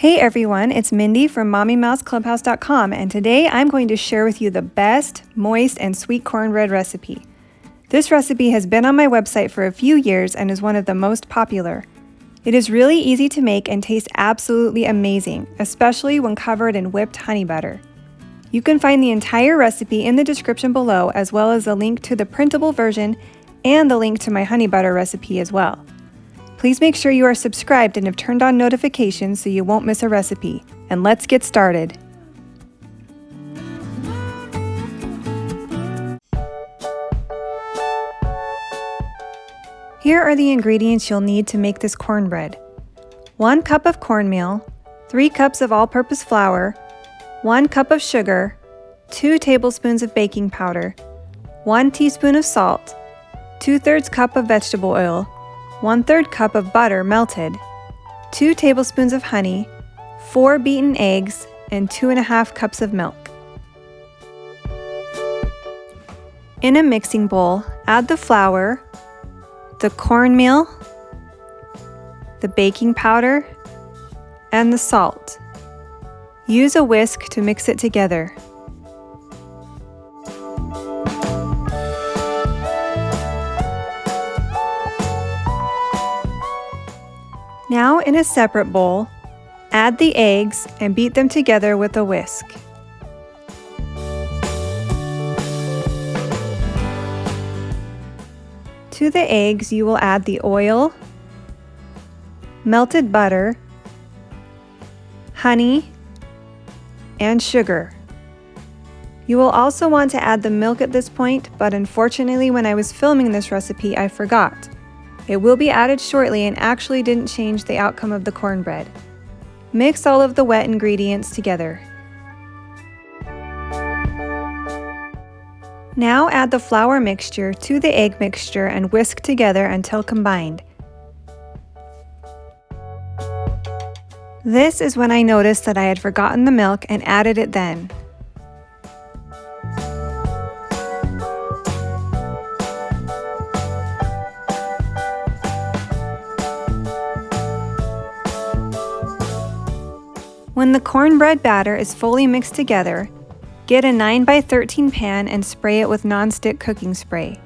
Hey everyone, it's Mindy from MommyMouseClubhouse.com, and today I'm going to share with you the best moist and sweet cornbread recipe. This recipe has been on my website for a few years and is one of the most popular. It is really easy to make and tastes absolutely amazing, especially when covered in whipped honey butter. You can find the entire recipe in the description below, as well as a link to the printable version and the link to my honey butter recipe as well. Please make sure you are subscribed and have turned on notifications so you won't miss a recipe. And let's get started. Here are the ingredients you'll need to make this cornbread. 1 cup of cornmeal, 3 cups of all-purpose flour, 1 cup of sugar, 2 tablespoons of baking powder, 1 teaspoon of salt, 2/3 cup of vegetable oil, 1/3 cup of butter melted, 2 tablespoons of honey, 4 beaten eggs, and 2.5 cups of milk. In a mixing bowl, add the flour, the cornmeal, the baking powder, and the salt. Use a whisk to mix it together. Now, in a separate bowl, add the eggs and beat them together with a whisk. To the eggs, you will add the oil, melted butter, honey, and sugar. You will also want to add the milk at this point, but unfortunately when I was filming this recipe, I forgot. It will be added shortly and actually didn't change the outcome of the cornbread. Mix all of the wet ingredients together. Now add the flour mixture to the egg mixture and whisk together until combined. This is when I noticed that I had forgotten the milk and added it then. When the cornbread batter is fully mixed together, get a 9x13 pan and spray it with nonstick cooking spray.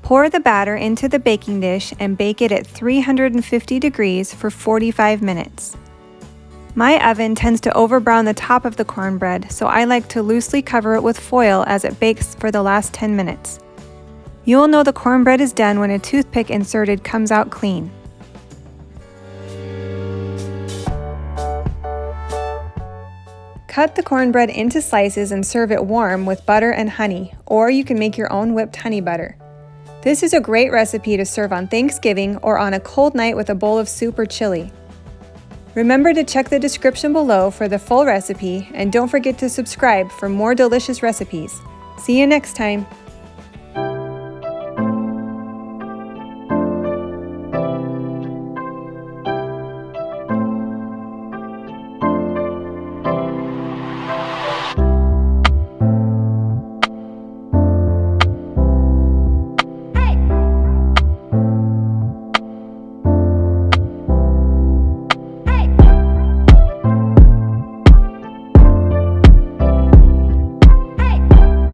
Pour the batter into the baking dish and bake it at 350 degrees for 45 minutes. My oven tends to overbrown the top of the cornbread, so I like to loosely cover it with foil as it bakes for the last 10 minutes. You will know the cornbread is done when a toothpick inserted comes out clean. Cut the cornbread into slices and serve it warm with butter and honey, or you can make your own whipped honey butter. This is a great recipe to serve on Thanksgiving or on a cold night with a bowl of soup or chili. Remember to check the description below for the full recipe, and don't forget to subscribe for more delicious recipes. See you next time!